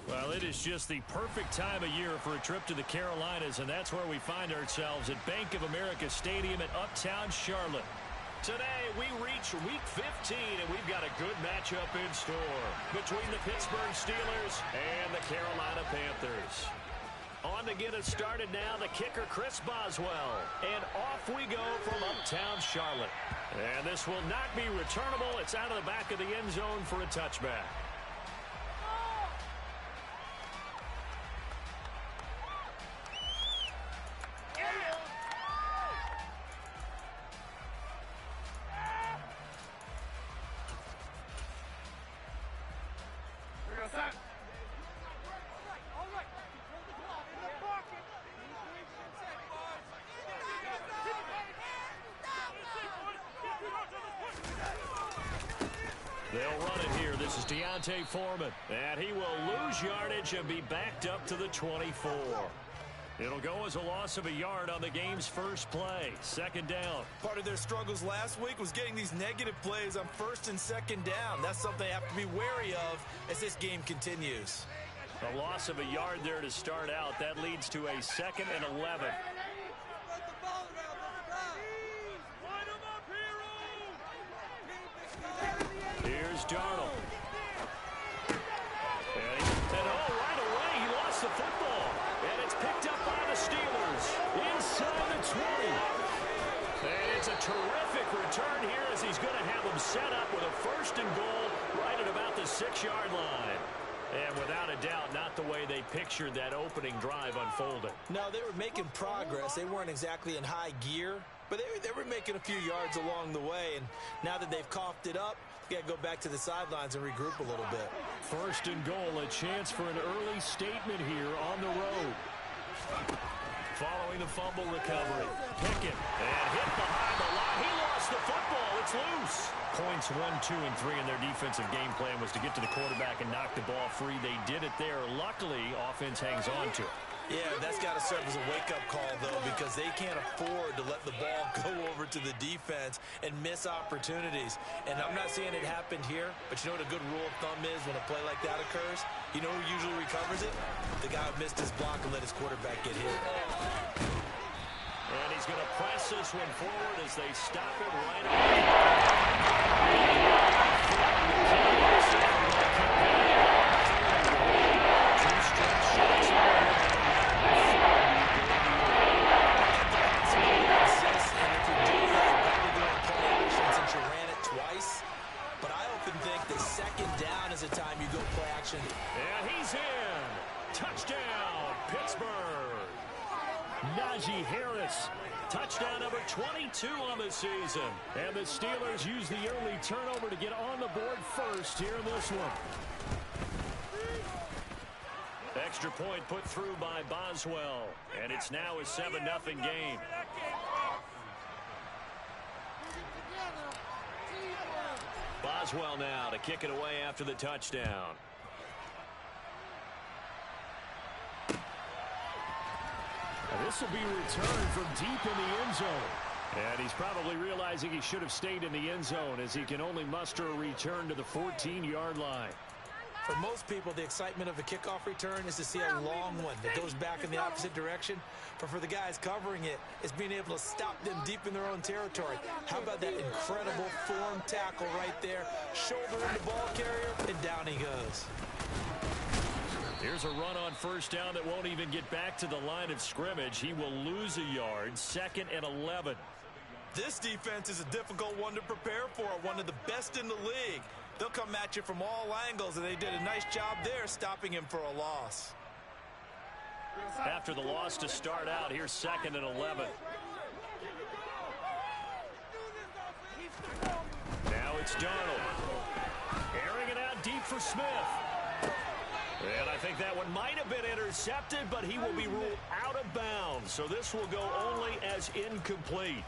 Well, it is just the perfect time of year for a trip to the Carolinas, and that's where we find ourselves at Bank of America Stadium in Uptown Charlotte. Today, we reach Week 15, and we've got a good matchup in store between the Pittsburgh Steelers and the Carolina Panthers. On to get us started now, the kicker, Chris Boswell. And off we go from Uptown Charlotte. And this will not be returnable. It's out of the back of the end zone for a touchback. They'll run it here. This is Foreman. And he will lose yardage and be backed up to the 24. It'll go as a loss of a yard on the game's first play. Second down. Part of their struggles last week was getting these negative plays on first and second down. That's something they have to be wary of as this game continues. A loss of a yard there to start out. That leads to a 2nd and 11. Here's Darnold. And right away, he lost the football. And it's picked up by the Steelers inside the 20. And it's a terrific return here as he's going to have them set up with a 1st and goal right at about the 6-yard line. And without a doubt, not the way they pictured that opening drive unfolding. No, they were making progress. They weren't exactly in high gear, but they were making a few yards along the way. And now that they've coughed it up, you got to go back to the sidelines and regroup a little bit. 1st and goal, a chance for an early statement here on the road. Following the fumble recovery. Pickett, and hit behind the line. He lost the football. It's loose. Points 1, 2, and 3 in their defensive game plan was to get to the quarterback and knock the ball free. They did it there. Luckily, offense hangs on to it. Yeah, that's got to serve as a wake-up call, though, because they can't afford to let the ball go over to the defense and miss opportunities. And I'm not saying it happened here, but you know what a good rule of thumb is when a play like that occurs? You know who usually recovers it? The guy who missed his block and let his quarterback get hit. And he's going to press this one forward as they stop it right away. And he's in. Touchdown, Pittsburgh. Najee Harris. Touchdown number 22 on the season. And the Steelers use the early turnover to get on the board first here in this one. Extra point put through by Boswell. And it's now a 7-0 game. Boswell now to kick it away after the touchdown. This will be returned from deep in the end zone. And he's probably realizing he should have stayed in the end zone as he can only muster a return to the 14-yard line. For most people, the excitement of a kickoff return is to see a long one that goes back in the opposite direction. But for the guys covering it, it's being able to stop them deep in their own territory. How about that incredible form tackle right there? Shoulder in the ball carrier, and down he goes. Here's a run on 1st down that won't even get back to the line of scrimmage. He will lose a yard. 2nd and 11. This defense is a difficult one to prepare for, one of the best in the league. They'll come at you from all angles, and they did a nice job there stopping him for a loss. After the loss to start out, here's 2nd and 11. Now it's Darnold. Airing it out deep for Smith. And I think that one might have been intercepted, but he will be ruled out of bounds. So this will go only as incomplete.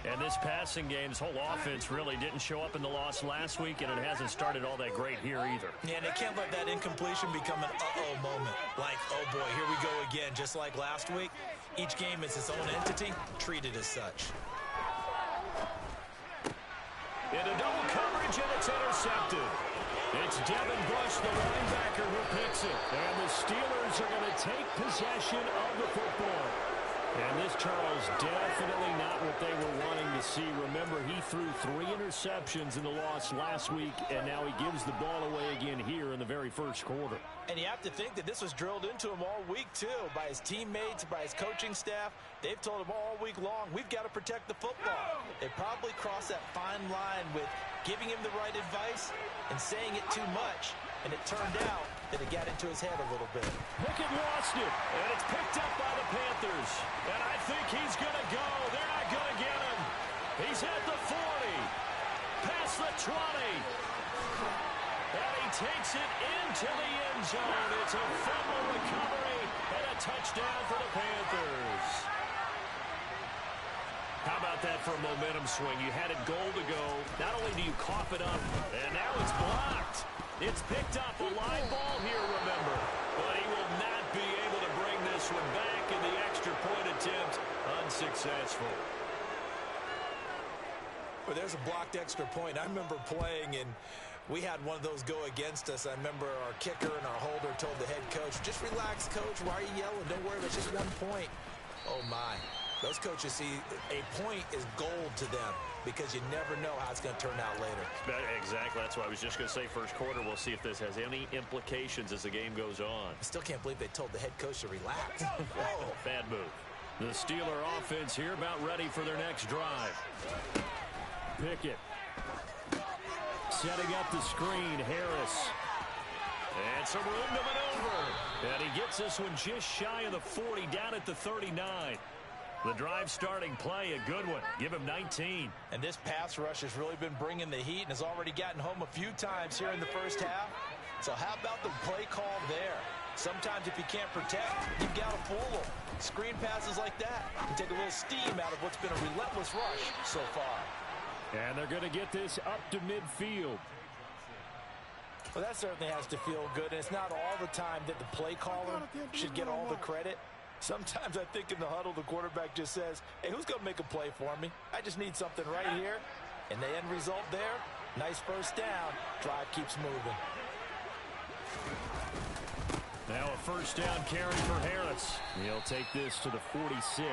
And this passing game, this whole offense really didn't show up in the loss last week, and it hasn't started all that great here either. Yeah, and they can't let that incompletion become an uh-oh moment. Like, oh boy, here we go again, just like last week. Each game is its own entity, treated as such. Into double coverage, and it's intercepted. It It's Devin Bush, the linebacker, who picks it. And the Steelers are going to take possession of the football. And this, Charles, definitely not what they were wanting to see. Remember, he threw 3 interceptions in the loss last week, and now he gives the ball away again here in the very first quarter. And you have to think that this was drilled into him all week, too, by his teammates, by his coaching staff. They've told him all week long, we've got to protect the football. They probably crossed that fine line with giving him the right advice and saying it too much. And it turned out that it got into his head a little bit. Pickett lost it, and it's picked up by the Panthers. And I think he's going to go. They're not going to get him. He's at the 40, past the 20. And he takes it into the end zone. It's a fumble recovery and a touchdown for the Panthers. How about that for a momentum swing? You had it goal to go. Not only do you cough it up, and now it's blocked. It's picked up, a live ball here, remember. But he will not be able to bring this one back, and the extra point attempt unsuccessful. Well, there's a blocked extra point. I remember playing, and we had one of those go against us. I remember our kicker and our holder told the head coach, just relax, coach. Why are you yelling? Don't worry, it's just 1 point. Oh, my. Those coaches see a point is gold to them because you never know how it's going to turn out later. Exactly. That's what I was just going to say. First quarter, we'll see if this has any implications as the game goes on. I still can't believe they told the head coach to relax. Whoa, bad move. The Steeler offense here about ready for their next drive. Pickett. Setting up the screen, Harris. And some room to maneuver. And he gets this one just shy of the 40, down at the 39. The drive starting play, a good one. Give him 19. And this pass rush has really been bringing the heat and has already gotten home a few times here in the first half. So how about the play call there? Sometimes if you can't protect, you've got to fool them. Screen passes like that can take a little steam out of what's been a relentless rush so far. And they're going to get this up to midfield. Well, that certainly has to feel good. And it's not all the time that the play caller should get all the credit. Sometimes I think in the huddle, the quarterback just says, hey, who's going to make a play for me? I just need something right here. And the end result there, nice first down. Drive keeps moving. Now a first down carry for Harris. He'll take this to the 46.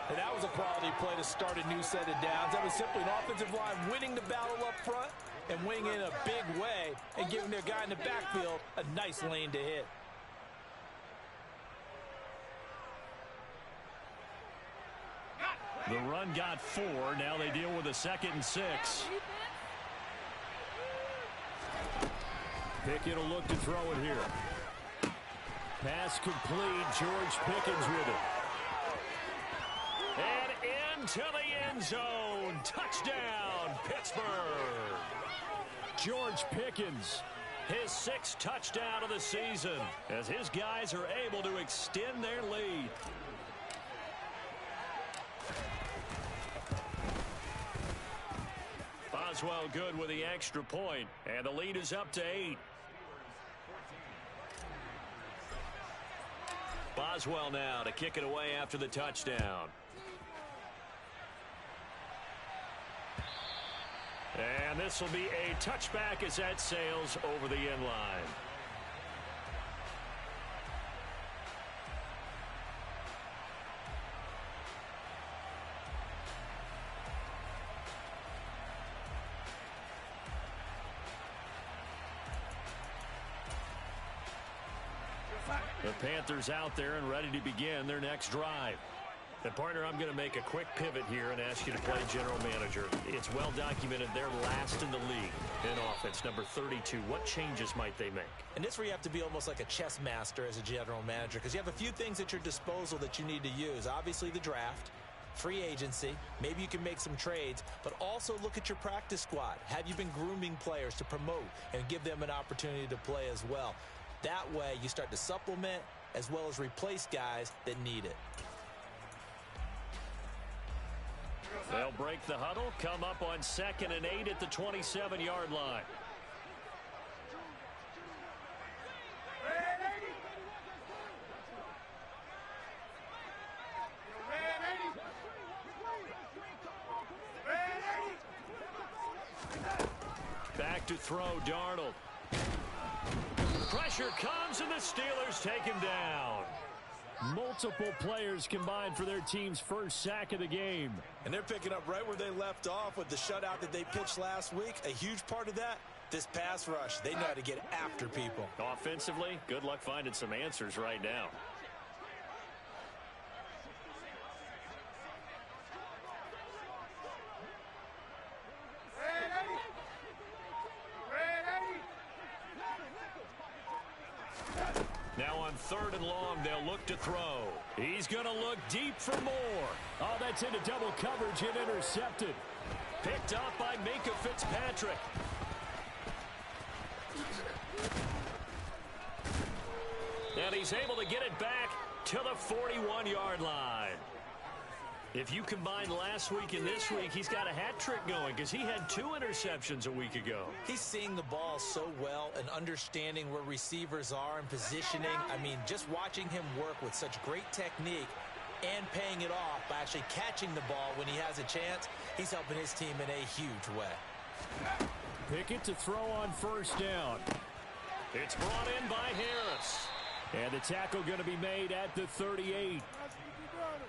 And that was a quality play to start a new set of downs. That was simply an offensive line winning the battle up front and winning in a big way and giving their guy in the backfield a nice lane to hit. The run got 4. Now they deal with a 2nd and 6. Pickett will look to throw it here. Pass complete. George Pickens with it. And into the end zone. Touchdown, Pittsburgh. George Pickens, his 6th touchdown of the season, as his guys are able to extend their lead. Boswell good with the extra point, and the lead is up to 8. Boswell now to kick it away after the touchdown. And this will be a touchback as that sails over the end line. The Panthers out there and ready to begin their next drive. And partner, I'm going to make a quick pivot here and ask you to play general manager. It's well documented they're last in the league in offense, number 32. What changes might they make? And this where you have to be almost like a chess master as a general manager, because you have a few things at your disposal that you need to use. Obviously the draft, free agency, maybe you can make some trades, but also look at your practice squad. Have you been grooming players to promote and give them an opportunity to play as well? That way you start to supplement as well as replace guys that need it. They'll break the huddle, come up on 2nd and 8 at the 27-yard line. Back back to throw, Darnold. Pressure comes, and the Steelers take him down. Multiple players combined for their team's first sack of the game. And they're picking up right where they left off with the shutout that they pitched last week. A huge part of that, this pass rush. They know how to get after people. Offensively, good luck finding some answers right now. Now on 3rd and long, they'll look to throw. He's going to look deep for more. Oh, that's into double coverage and intercepted. Picked up by Minka Fitzpatrick. And he's able to get it back to the 41-yard line. If you combine last week and this week, he's got a hat trick going because he had 2 interceptions a week ago. He's seeing the ball so well and understanding where receivers are and positioning. I mean, just watching him work with such great technique and paying it off by actually catching the ball when he has a chance, he's helping his team in a huge way. Pickett to throw on 1st down. It's brought in by Harris. And the tackle going to be made at the 38.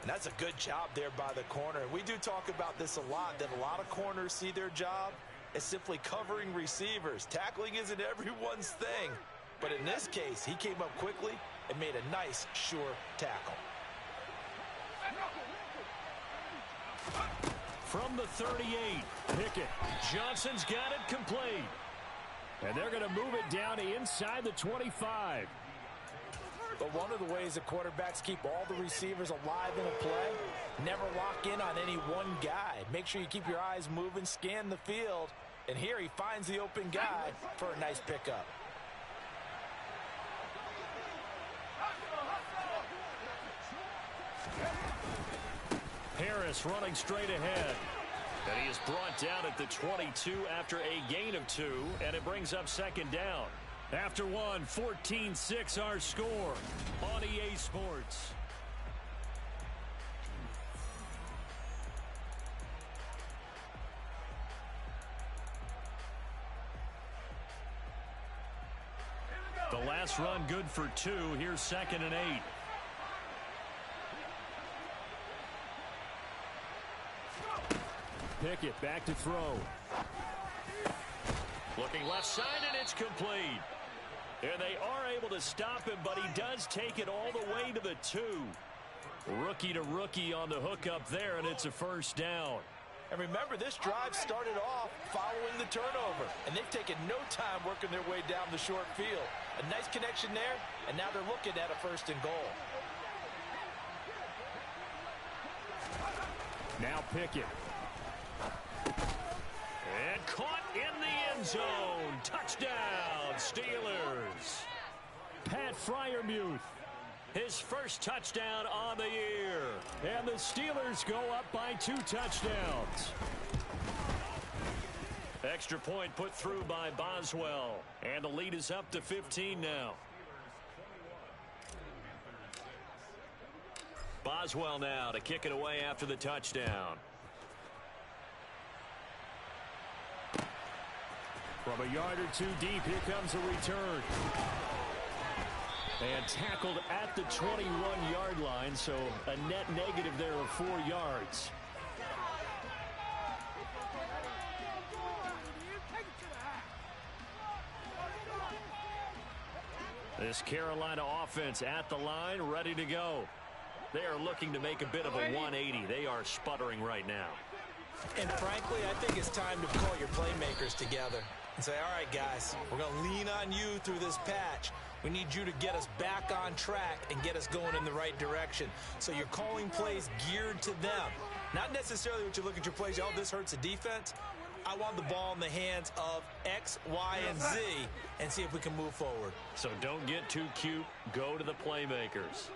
And that's a good job there by the corner. We do talk about this a lot, that a lot of corners see their job as simply covering receivers. Tackling isn't everyone's thing. But in this case, he came up quickly and made a nice, sure tackle. From the 38, Pickett. Johnson's got it complete. And they're going to move it down to inside the 25. But one of the ways that quarterbacks keep all the receivers alive in a play, never lock in on any one guy. Make sure you keep your eyes moving, scan the field, and here he finds the open guy for a nice pickup. Harris running straight ahead. And he is brought down at the 22 after a gain of 2, and it brings up 2nd down. After 1, 14-6 our score on EA Sports. The last run good for 2. Here's 2nd and 8. Pickett back to throw. Looking left side, and it's complete. And they are able to stop him, but he does take it all the way to the 2. Rookie to rookie on the hookup there, and it's a 1st down. And remember, this drive started off following the turnover, and they've taken no time working their way down the short field. A nice connection there, and now they're looking at a 1st and goal. Now Pickett. And caught in the end zone. Touchdown, Steelers. Pat Freiermuth, his first touchdown on the year. And the Steelers go up by 2 touchdowns. Extra point put through by Boswell. And the lead is up to 15 now. Boswell now to kick it away after the touchdown. From a yard or 2 deep, here comes a return. And tackled at the 21-yard line, so a net negative there of 4 yards. This Carolina offense at the line, ready to go. They are looking to make a bit of a 180. They are sputtering right now. And frankly, I think it's time to call your playmakers together and say, all right, guys, we're going to lean on you through this patch. We need you to get us back on track and get us going in the right direction. So you're calling plays geared to them. Not necessarily what you look at your plays, oh, this hurts the defense. I want the ball in the hands of X, Y, and Z and see if we can move forward. So don't get too cute. Go to the playmakers.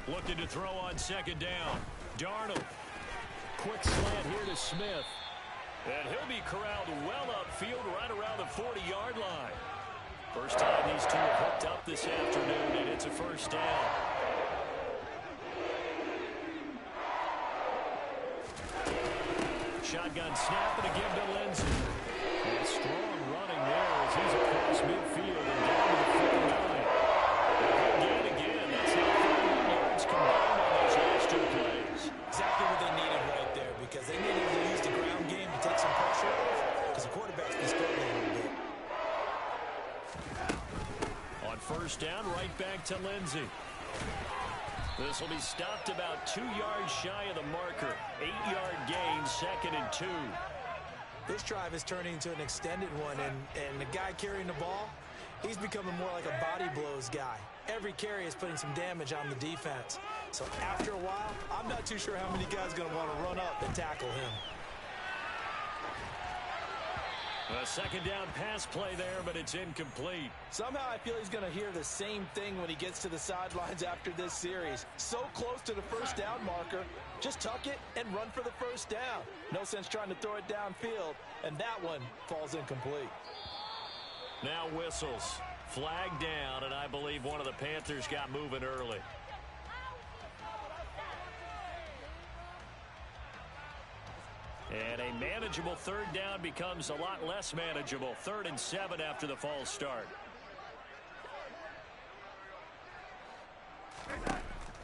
Looking to throw on 2nd down. Darnold. Quick slant here to Smith. And he'll be corralled well upfield right around the 40-yard line. First time these two have hooked up this afternoon, and it's a first down. Shotgun snap and a give to Lindsey. And strong running there as he's across midfield and down to the 49. A good gain again. That's now 31 yards combined on those last two plays. Exactly what they needed right there, because they needed to use the ground game to take some pressure off, because the quarterback's been struggling a little bit. On first down, right back to Lindsey. This will be stopped about 2 yards shy of the marker. 8-yard gain, 2nd and 2. This drive is turning into an extended one, and the guy carrying the ball, he's becoming more like a body blows guy. Every carry is putting some damage on the defense. So after a while, I'm not too sure how many guys are going to want to run up and tackle him. A second down pass play there, but it's incomplete. Somehow I feel he's going to hear the same thing when he gets to the sidelines after this series. So close to the first down marker. Just tuck it and run for the first down. No sense trying to throw it downfield, and that one falls incomplete. Now whistles. Flag down, and I believe one of the Panthers got moving early. And a manageable third down becomes a lot less manageable. 3rd and 7 after the false start.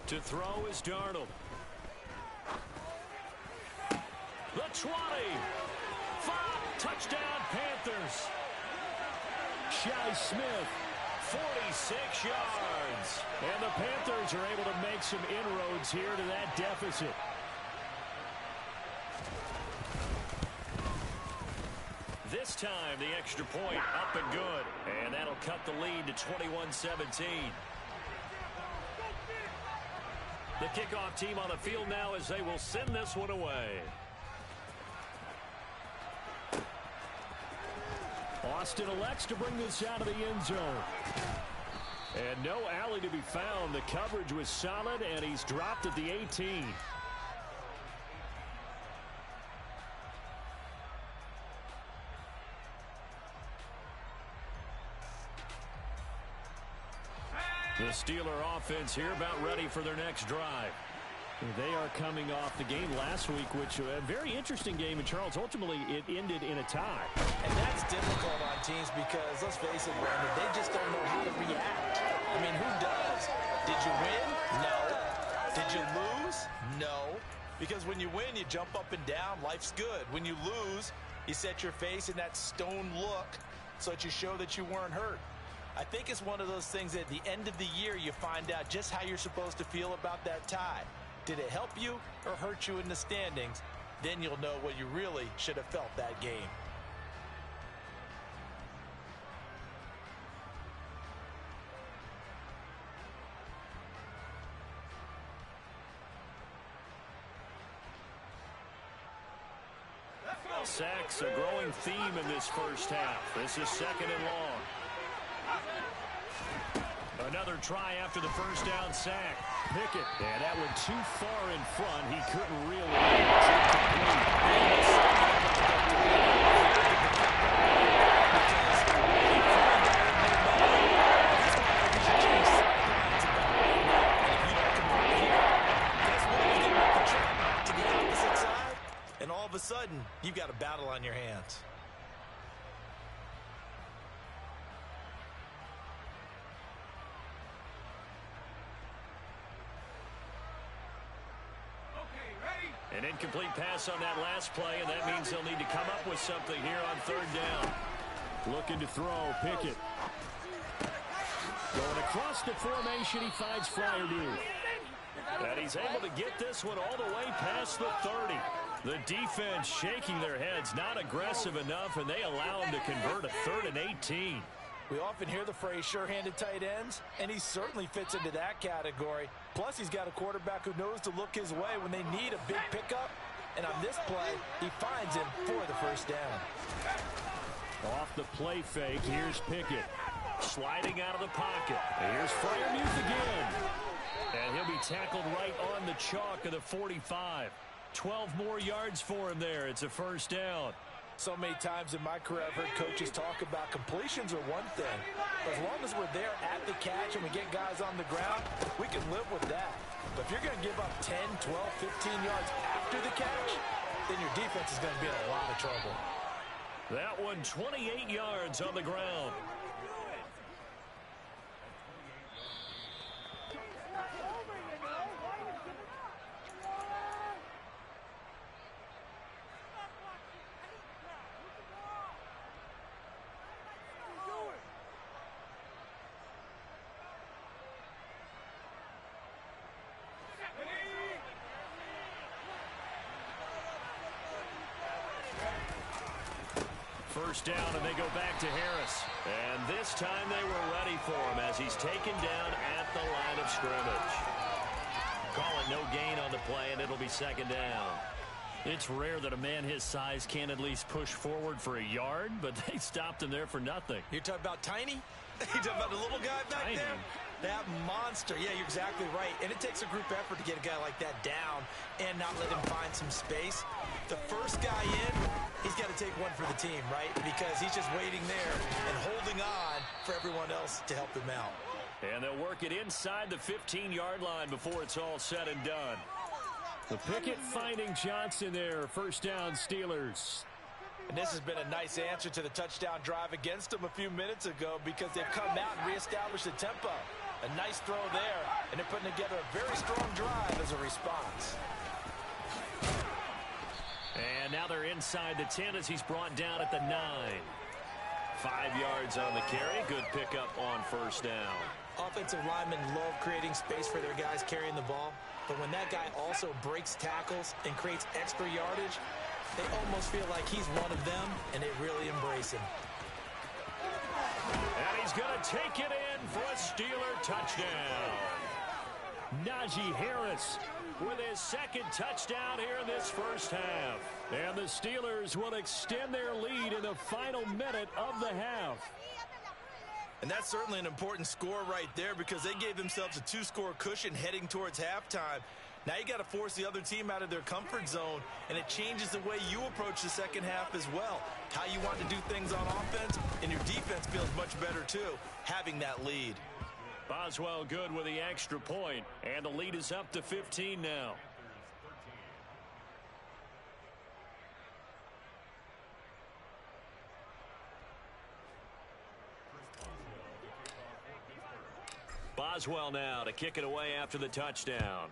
To throw is Darnold. The 20. 5. Touchdown Panthers. Shi Smith, 46 yards. And the Panthers are able to make some inroads here to that deficit. This time, the extra point up and good. And that'll cut the lead to 21-17. The kickoff team on the field now as they will send this one away. Austin elects to bring this out of the end zone. And no alley to be found. The coverage was solid, and he's dropped at the 18. The Steeler offense here about ready for their next drive. They are coming off the game last week, which a very interesting game. And, Charles, ultimately it ended in a tie. And that's difficult on teams because, let's face it, Brandon, they just don't know how to react. I mean, who does? Did you win? No. Did you lose? No. Because when you win, you jump up and down. Life's good. When you lose, you set your face in that stone look so that you show that you weren't hurt. I think it's one of those things that at the end of the year you find out just how you're supposed to feel about that tie. Did it help you or hurt you in the standings? Then you'll know what you really should have felt that game. Sacks, a growing theme in this first half. This is 2nd and long. Another try after the first down sack. Pickett, and that went too far in front. He couldn't reel it in. And all of a sudden, you've got a battle on your hands. An incomplete pass on that last play, and that means they'll need to come up with something here on 3rd down. Looking to throw, Pickett. Going across the formation, he finds Fryermuth. And he's able to get this one all the way past the 30. The defense shaking their heads, not aggressive enough, and they allow him to convert a 3rd and 18. We often hear the phrase sure-handed tight ends, and he certainly fits into that category. Plus, he's got a quarterback who knows to look his way when they need a big pickup. And on this play, he finds him for the first down. Off the play fake, here's Pickett. Sliding out of the pocket. And here's Fryermuth again. And he'll be tackled right on the chalk of the 45. 12 more yards for him there. It's a first down. So many times in my career, I've heard coaches talk about completions are one thing. But as long as we're there at the catch and we get guys on the ground, we can live with that. But if you're going to give up 10, 12, 15 yards after the catch, then your defense is going to be in a lot of trouble. That one 28 yards on the ground. First down, and they go back to Harris. And this time they were ready for him as he's taken down at the line of scrimmage. Call it no gain on the play, and it'll be second down. It's rare that a man his size can at least push forward for a yard, but they stopped him there for nothing. You're talking about Tiny? You're talking about the little guy back Tiny. there? That monster. Yeah, you're exactly right. And it takes a group effort to get a guy like that down and not let him find some space. The first guy in, he's got to take one for the team, right? Because he's just waiting there and holding on for everyone else to help him out. And they'll work it inside the 15-yard line before it's all said and done. The Pickett finding Johnson there. First down, Steelers. And this has been a nice answer to the touchdown drive against them a few minutes ago because they've come out and reestablished the tempo. A nice throw there, and they're putting together a very strong drive as a response. And now they're inside the 10 as he's brought down at the 9. 5 yards on the carry. Good pickup on first down. Offensive linemen love creating space for their guys carrying the ball. But when that guy also breaks tackles and creates extra yardage, they almost feel like he's one of them, and they really embrace him. And he's going to take it in for a Steeler touchdown. Najee Harris with his second touchdown here in this first half. And the Steelers will extend their lead in the final minute of the half. And that's certainly an important score right there because they gave themselves a 2-score cushion heading towards halftime. Now you got to force the other team out of their comfort zone, and it changes the way you approach the second half as well. How you want to do things on offense, and your defense feels much better too, having that lead. Boswell good with the extra point, and the lead is up to 15 now. Boswell now to kick it away after the touchdown.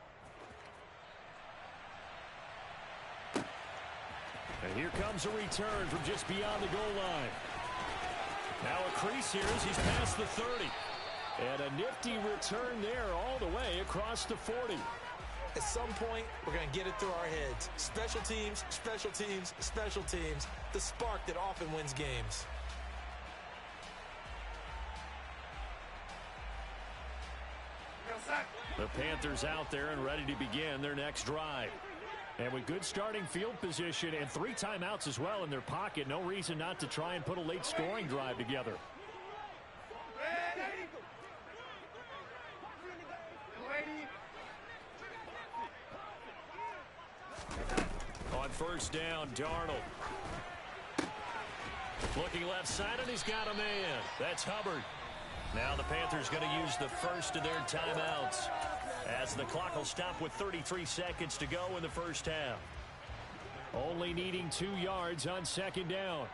And here comes a return from just beyond the goal line. Now a crease here as he's past the 30. And a nifty return there all the way across the 40. At some point, we're going to get it through our heads. Special teams, special teams, special teams. The spark that often wins games. The Panthers out there and ready to begin their next drive. And with good starting field position and 3 timeouts as well in their pocket, no reason not to try and put a late scoring drive together. On first down, Darnold. Looking left side, and he's got a man. That's Hubbard. Now the Panthers going to use the first of their timeouts as the clock will stop with 33 seconds to go in the first half. Only needing 2 yards on second down.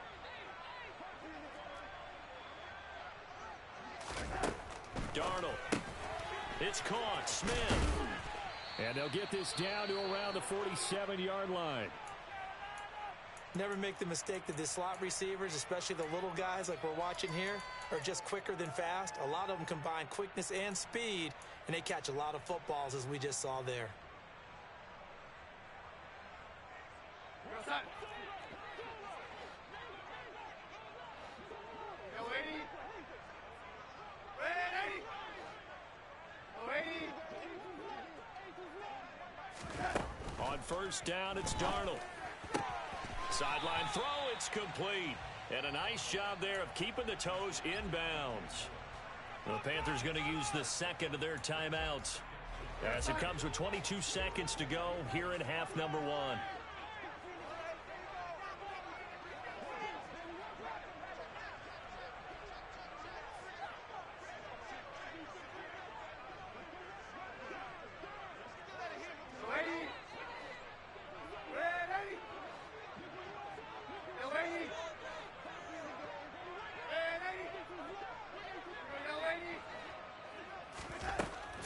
Darnold. It's caught. Smith. And they'll get this down to around the 47-yard line. Never make the mistake that the slot receivers, especially the little guys like we're watching here, are just quicker than fast. A lot of them combine quickness and speed, and they catch a lot of footballs as we just saw there. On first down, it's Darnold. Sideline throw, it's complete. And a nice job there of keeping the toes inbounds. The Panthers going to use the second of their timeouts as it comes with 22 seconds to go here in half number 1.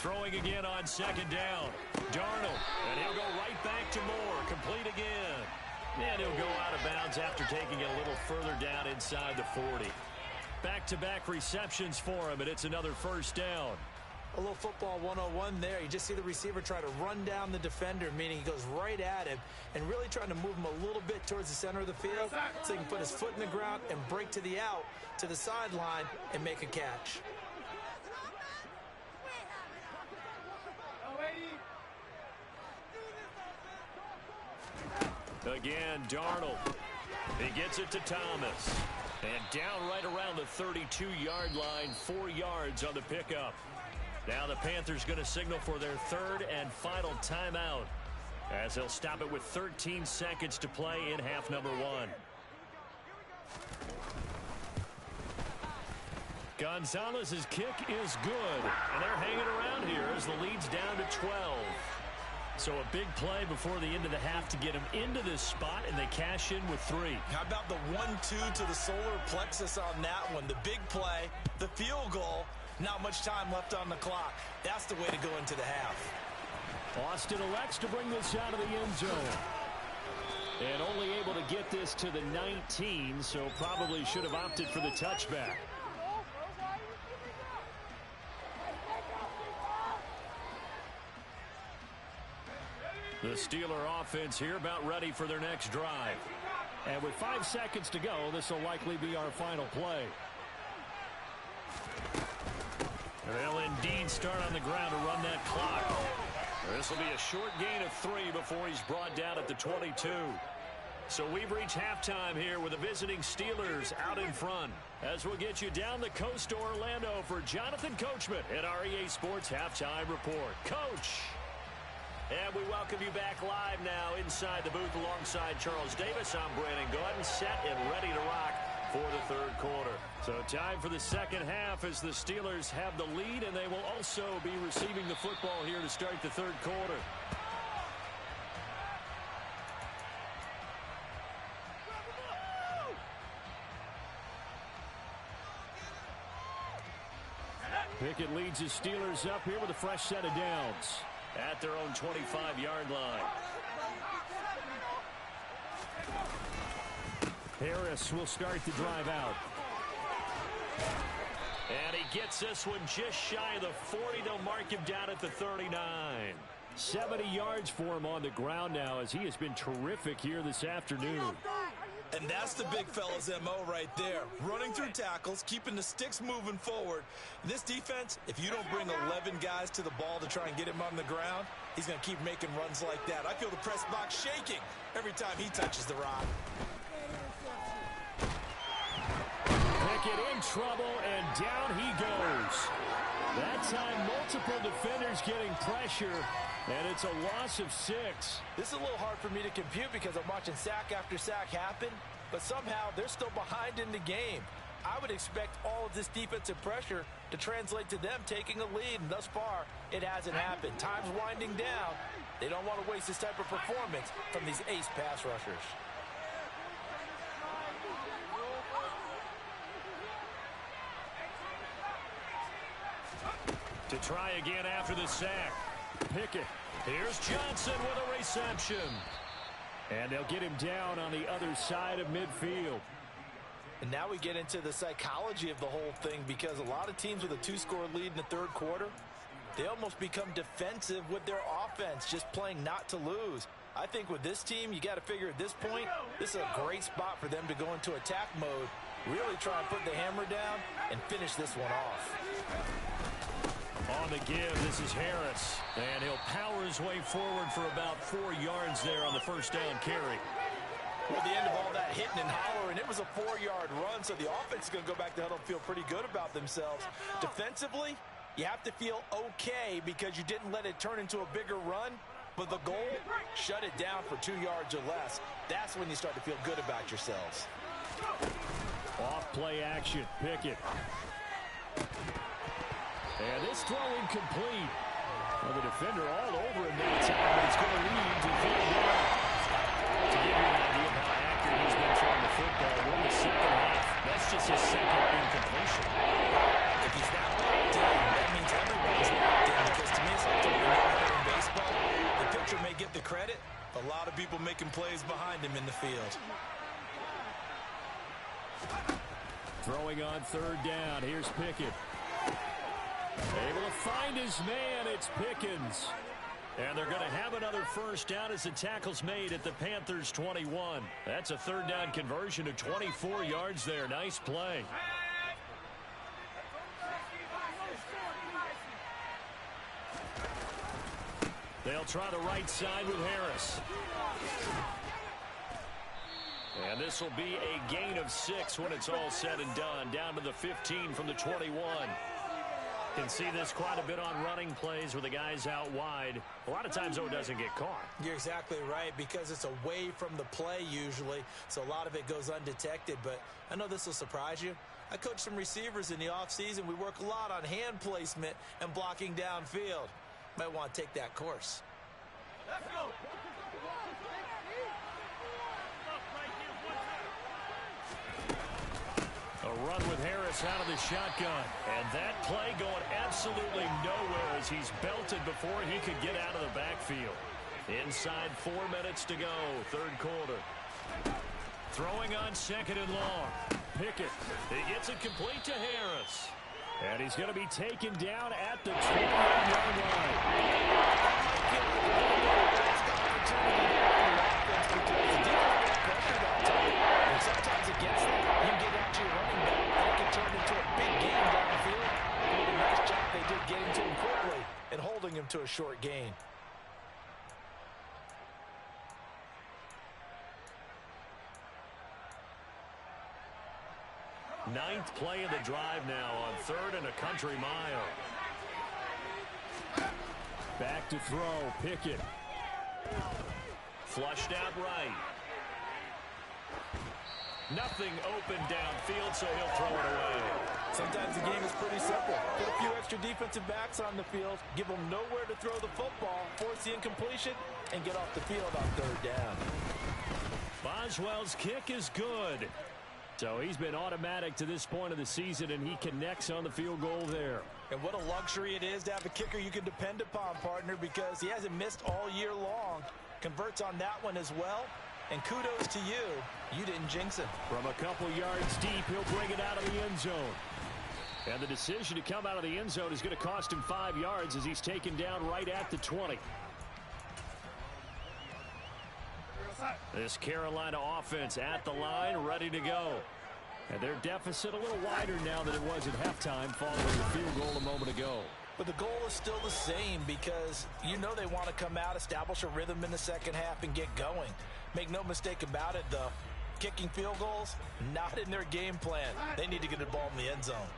Throwing again on second down. Darnold, and he'll go right back to Moore. Complete again. And he'll go out of bounds after taking it a little further down inside the 40. Back-to-back receptions for him, and it's another first down. A little football 101 there. You just see the receiver try to run down the defender, meaning he goes right at him and really trying to move him a little bit towards the center of the field so he can put his foot in the ground and break to the out, to the sideline, and make a catch. Again, Darnold. He gets it to Thomas. And down right around the 32-yard line, 4 yards on the pickup. Now the Panthers going to signal for their third and final timeout, as they'll stop it with 13 seconds to play in half number 1. Gonzalez's kick is good, and they're hanging around here as the lead's down to 12. So a big play before the end of the half to get him into this spot, and they cash in with 3. How about the 1-2 to the solar plexus on that one? The big play, the field goal, not much time left on the clock. That's the way to go into the half. Austin elects to bring this out of the end zone. And only able to get this to the 19, so probably should have opted for the touchback. The Steeler offense here about ready for their next drive. And with 5 seconds to go, this will likely be our final play. They'll indeed start on the ground to run that clock. This will be a short gain of 3 before he's brought down at the 22. So we've reached halftime here with the visiting Steelers out in front. As we'll get you down the coast to Orlando for Jonathan Coachman at REA Sports Halftime Report. Coach! And we welcome you back live now inside the booth alongside Charles Davis. I'm Brandon Gordon, set and ready to rock for the third quarter. So time for the second half as the Steelers have the lead, and they will also be receiving the football here to start the third quarter. Pickett leads his Steelers up here with a fresh set of downs at their own 25-yard line. Harris will start the drive out. And he gets this one just shy of the 40. They'll mark him down at the 39. 70 yards for him on the ground now, as he has been terrific here this afternoon. And that's the big fella's MO right there. Running through tackles, keeping the sticks moving forward. This defense, if you don't bring 11 guys to the ball to try and get him on the ground, he's going to keep making runs like that. I feel the press box shaking every time he touches the rock. Pickett in trouble, and down he goes. That time, multiple defenders getting pressure, and it's a loss of 6. This is a little hard for me to compute because I'm watching sack after sack happen, but somehow they're still behind in the game. I would expect all of this defensive pressure to translate to them taking a lead, and thus far, it hasn't happened. Time's winding down. They don't want to waste this type of performance from these ace pass rushers. To try again after the sack. Pickett. Here's Johnson with a reception. And they'll get him down on the other side of midfield. And now we get into the psychology of the whole thing, because a lot of teams with a 2-score lead in the third quarter, they almost become defensive with their offense, just playing not to lose. I think with this team, you got to figure at this point, this is a great spot for them to go into attack mode, really try and put the hammer down and finish this one off. On the give, this is Harris, and he'll power his way forward for about 4 yards there on the first down carry. Well, the end of all that hitting and hollering, it was a 4-yard run, so the offense is going to go back to huddle and feel pretty good about themselves. Defensively, you have to feel okay because you didn't let it turn into a bigger run, but the goal, shut it down for 2 yards or less. That's when you start to feel good about yourselves. Off play action, Pickett. And this throw incomplete. Well, the defender all over him that time, but it's going to lead to third down. To give you an idea of how accurate he's been throwing the football, we're in the second half. That's just his second incompletion. If he's not locked in, that means everyone's locked in, because to me, lot of people making plays behind him in the field. Throwing on third down. Here's Pickett. Able to find his man. It's Pickens. And they're going to have another first down as the tackle's made at the Panthers 21. That's a third down conversion of 24 yards there. Nice play. They'll try the right side with Harris. And this will be a gain of 6 when it's all said and done. Down to the 15 from the 21. Can see this quite a bit on running plays where the guy's out wide. A lot of times, though, it doesn't get caught. You're exactly right, because it's away from the play usually, so a lot of it goes undetected. But I know this will surprise you. I coach some receivers in the offseason. We work a lot on hand placement and blocking downfield. Might want to take that course. Let's go. A run with Harris out of the shotgun. And that play going absolutely nowhere as he's belted before he could get out of the backfield. Inside 4 minutes to go, third quarter. Throwing on second and long. Pickett. He gets it complete to Harris. And he's going to be taken down at the 28-yard line. Sometimes against that, you get out to your running back. That can turn into a big game downfield. What a nice job they did getting to him quickly and holding him to a short gain. Ninth play of the drive now on third and a country mile. Back to throw, Pickett. Flushed out right. Nothing open downfield, so he'll throw it away. Sometimes the game is pretty simple. Put a few extra defensive backs on the field, give them nowhere to throw the football, force the incompletion, and get off the field on third down. Boswell's kick is good. So he's been automatic to this point of the season, and he connects on the field goal there. And what a luxury it is to have a kicker you can depend upon, partner, because he hasn't missed all year long. Converts on that one as well. And kudos to you. You didn't jinx him. From a couple yards deep, he'll bring it out of the end zone. And the decision to come out of the end zone is going to cost him 5 yards as he's taken down right at the 20. This Carolina offense at the line, ready to go. And their deficit a little wider now than it was at halftime following the field goal a moment ago. But the goal is still the same, because you know they want to come out, establish a rhythm in the second half, and get going. Make no mistake about it, though. Kicking field goals, not in their game plan. They need to get the ball in the end zone.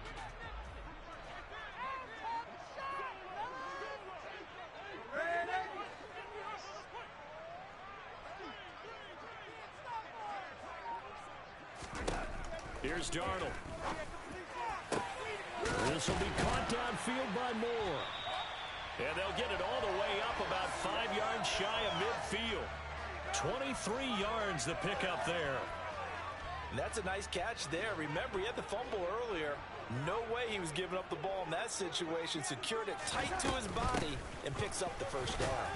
Here's Darnold. This will be caught downfield by Moore. And they'll get it all the way up about 5 yards shy of midfield. 23 yards the pickup there. And that's a nice catch there. Remember, he had the fumble earlier. No way he was giving up the ball in that situation. Secured it tight to his body and picks up the first down.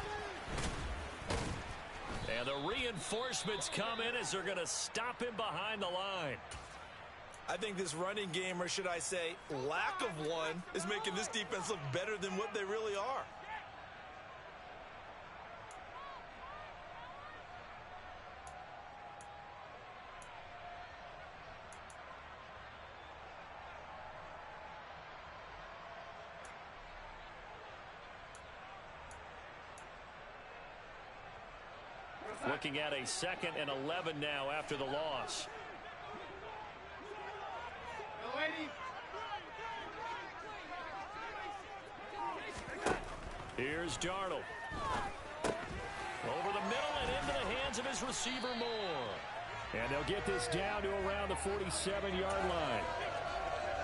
And the reinforcements come in as they're going to stop him behind the line. I think this running game, or should I say lack of one, is making this defense look better than what they really are. Looking at a 2nd and 11 now after the loss. Here's Darnold. Over the middle and into the hands of his receiver Moore. And they'll get this down to around the 47-yard line.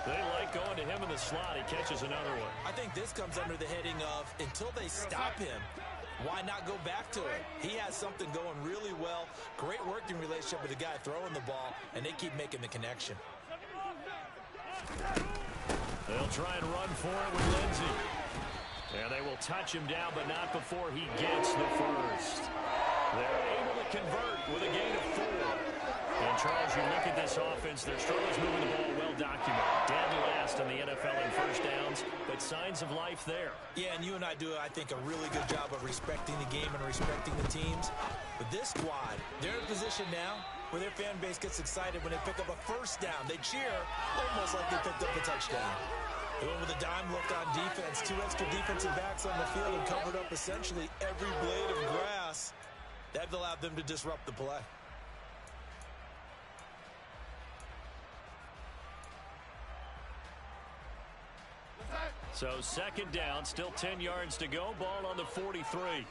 They like going to him in the slot. He catches another one. I think this comes under the heading of, until they stop him, why not go back to it? He has something going really well. Great working relationship with the guy throwing the ball, and they keep making the connection. They'll try and run for it with Lindsey. And they will touch him down, but not before he gets the first. They're able to convert with a gain of 4. And, Charles, you look at this offense, their struggles moving the ball well documented. Dead last in the NFL in first downs, but signs of life there. Yeah, and you and I do, I think, a really good job of respecting the game and respecting the teams. But this squad, they're in a position now where their fan base gets excited when they pick up a first down. They cheer almost like they picked up a touchdown. They went with a dime look on defense. 2 extra defensive backs on the field and covered up essentially every blade of grass. That allowed them to disrupt the play. So second down, still 10 yards to go. Ball on the 43.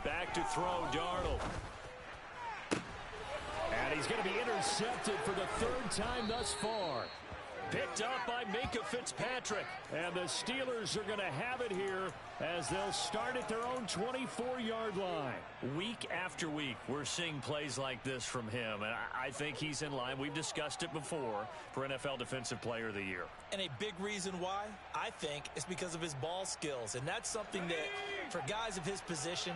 Back to throw, Darnold. And he's going to be intercepted for the 3rd time thus far. Picked up by Minkah Fitzpatrick. And the Steelers are going to have it here as they'll start at their own 24-yard line. Week after week, we're seeing plays like this from him. And I think he's in line. We've discussed it before for NFL Defensive Player of the Year. And a big reason why, I think, is because of his ball skills. And that's something that, for guys of his position,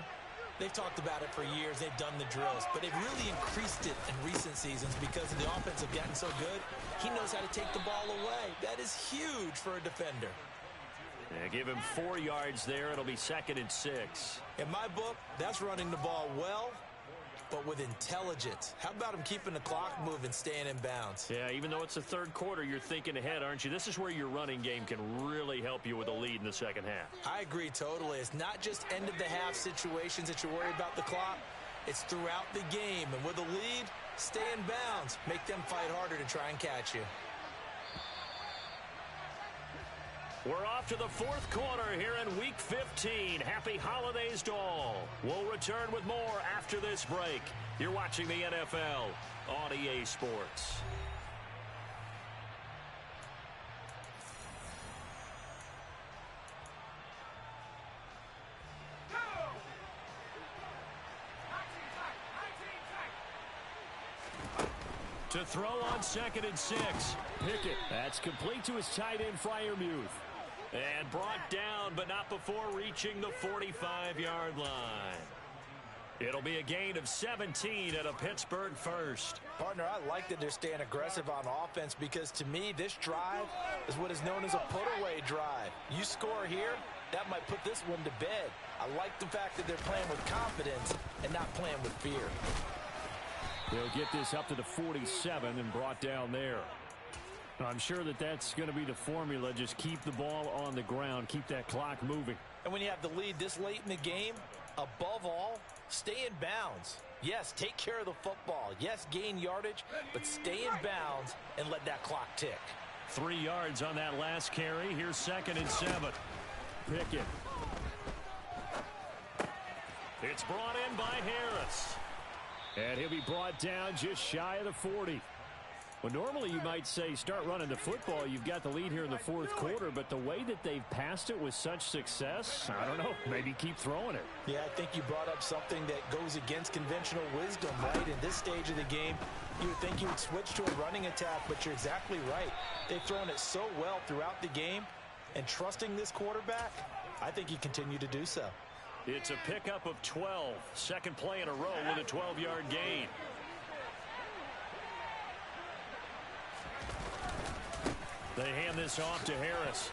they've talked about it for years. They've done the drills. But they've really increased it in recent seasons because the offense have gotten so good. He knows how to take the ball away. That is huge for a defender. Yeah, give him 4 yards there. It'll be 2nd and 6. In my book, that's running the ball well, but with intelligence. How about him keeping the clock moving, staying in bounds? Yeah, even though it's the 3rd quarter, you're thinking ahead, aren't you? This is where your running game can really help you with a lead in the second half. I agree totally. It's not just end-of-the-half situations that you're worried about the clock. It's throughout the game. And with a lead, stay in bounds. Make them fight harder to try and catch you. We're off to the 4th quarter here in Week 15. Happy holidays to all. We'll return with more after this break. You're watching the NFL on EA Sports. To throw on 2nd and 6. Pickett. That's complete to his tight end, Freiermuth. And brought down, but not before reaching the 45-yard line. It'll be a gain of 17 at a Pittsburgh first. Partner, I like that they're staying aggressive on offense because, to me, this drive is what is known as a put-away drive. You score here, that might put this one to bed. I like the fact that they're playing with confidence and not playing with fear. They'll get this up to the 47 and brought down there. I'm sure that that's going to be the formula. Just keep the ball on the ground. Keep that clock moving. And when you have the lead this late in the game, above all, stay in bounds. Yes, take care of the football. Yes, gain yardage, but stay in bounds and let that clock tick. 3 yards on that last carry. Here's 2nd and 7. Pickett. It's brought in by Harris. And he'll be brought down just shy of the 40. Well, normally you might say start running the football. You've got the lead here in the 4th quarter, but the way that they've passed it with such success, I don't know, maybe keep throwing it. Yeah, I think you brought up something that goes against conventional wisdom, right? In this stage of the game, you would think you would switch to a running attack, but you're exactly right. They've thrown it so well throughout the game, and trusting this quarterback, I think you continue to do so. It's a pickup of 12. 2nd play in a row with a 12-yard gain. They hand this off to Harris.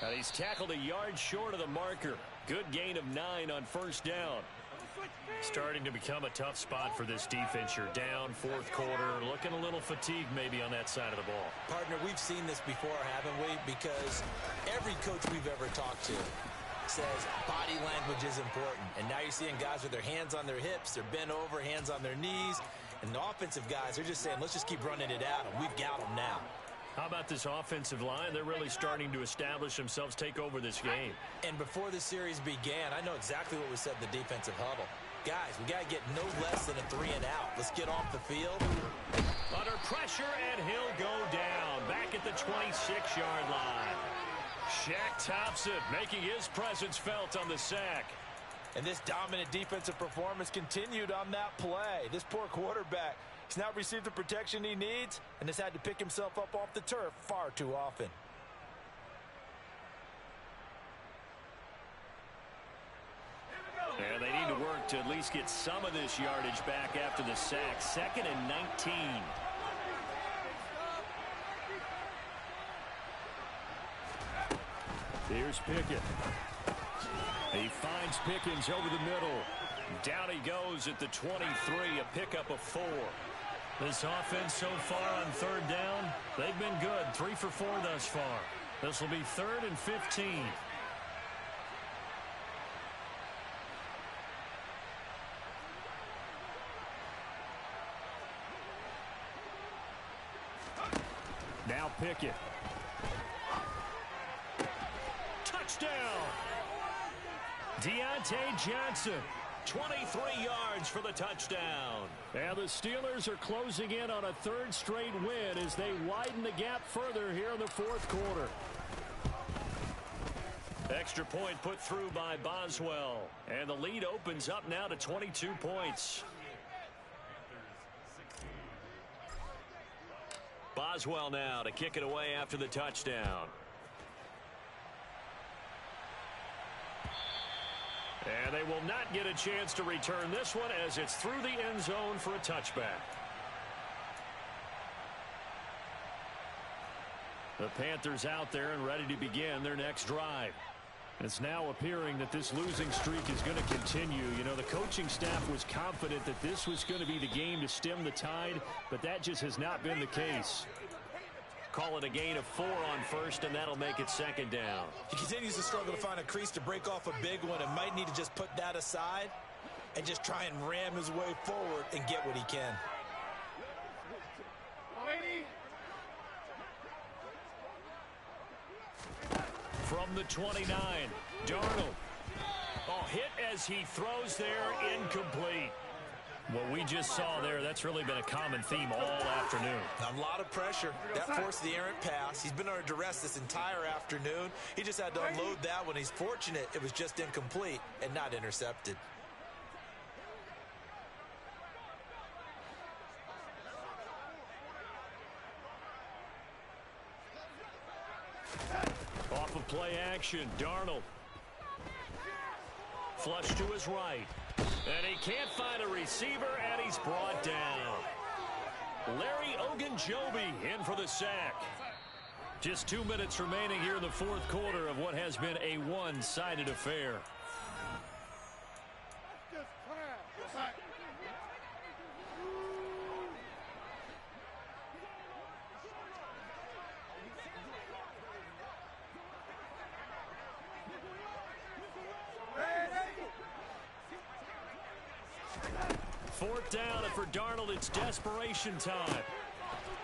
And he's tackled a yard short of the marker. Good gain of 9 on 1st down. Starting to become a tough spot for this defense. You're down 4th quarter. Looking a little fatigued maybe on that side of the ball. Partner, we've seen this before, haven't we? Because every coach we've ever talked to says body language is important. And now you're seeing guys with their hands on their hips. They're bent over, hands on their knees. And the offensive guys are just saying, let's just keep running it out, and we've got them now. How about this offensive line? They're really starting to establish themselves, take over this game. And before the series began, I know exactly what we said in the defensive huddle. Guys, we got to get no less than a 3 and out. Let's get off the field. Under pressure, and he'll go down. Back at the 26-yard line. Shaq Thompson making his presence felt on the sack. And this dominant defensive performance continued on that play. This poor quarterback, he's not received the protection he needs and has had to pick himself up off the turf far too often. And they need to work to at least get some of this yardage back after the sack. 2nd and 19. Here's Pickett. He finds Pickens over the middle. Down he goes at the 23, a pickup of 4. This offense so far on 3rd down, they've been good. 3 for 4 thus far. This will be 3rd and 15. Now Pickett. Touchdown! Deontay Johnson, 23 yards for the touchdown. And the Steelers are closing in on a 3rd straight win as they widen the gap further here in the 4th quarter. Extra point put through by Boswell. And the lead opens up now to 22 points. Boswell now to kick it away after the touchdown. And they will not get a chance to return this one as it's through the end zone for a touchback. The Panthers out there and ready to begin their next drive. It's now appearing that this losing streak is going to continue. You know, the coaching staff was confident that this was going to be the game to stem the tide, but that just has not been the case. Call it a gain of 4 on 1st, and that'll make it 2nd down. He continues to struggle to find a crease to break off a big one and might need to just put that aside and just try and ram his way forward and get what he can. From the 29, Darnold. Oh, hit as he throws there, incomplete. What we just saw there, that's really been a common theme all afternoon. A lot of pressure. That forced the errant pass. He's been under duress this entire afternoon. He just had to unload that one. He's fortunate it was just incomplete and not intercepted. Off of play action, Darnold. Flush to his right. And he can't find a receiver, and he's brought down. Larry Ogunjobi in for the sack. Just 2 minutes remaining here in the 4th quarter of what has been a one-sided affair. Fourth down, and for Darnold, it's desperation time.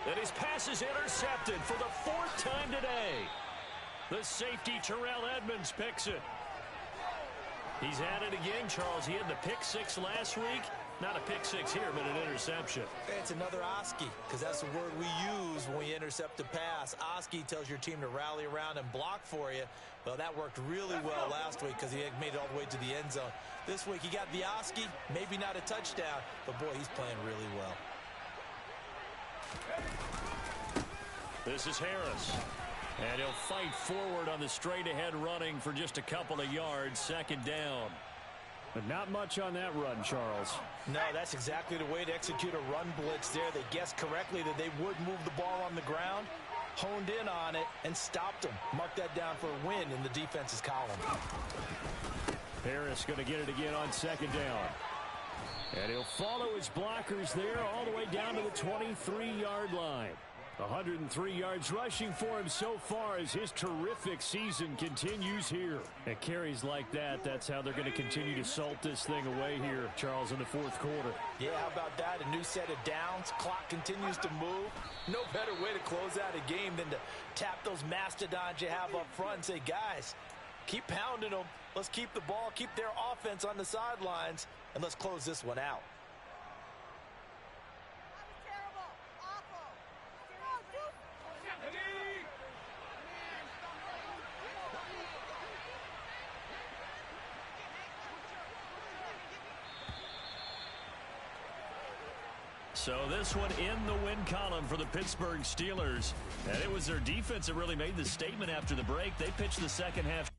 And his pass is intercepted for the 4th time today. The safety, Terrell Edmonds, picks it. He's had it again, Charles. He had the pick 6 last week. Not a pick 6 here, but an interception. It's another Oski, because that's the word we use when we intercept a pass. Oski tells your team to rally around and block for you. Well, that worked really well last week because he made it all the way to the end zone. This week, he got the Oski, maybe not a touchdown, but boy, he's playing really well. This is Harris. And he'll fight forward on the straight-ahead running for just a couple of yards, 2nd down. But not much on that run, Charles. No, that's exactly the way to execute a run blitz there. They guessed correctly that they would move the ball on the ground, honed in on it, and stopped them. Mark that down for a win in the defense's column. Harris going to get it again on 2nd down. And he'll follow his blockers there all the way down to the 23-yard line. 103 yards rushing for him so far as his terrific season continues here. And carries like that, that's how they're going to continue to salt this thing away here, Charles, in the 4th quarter. Yeah, how about that? A new set of downs. Clock continues to move. No better way to close out a game than to tap those mastodons you have up front and say, guys, keep pounding them. Let's keep the ball, keep their offense on the sidelines, and let's close this one out. So this one in the win column for the Pittsburgh Steelers. And it was their defense that really made the statement after the break. They pitched the second half.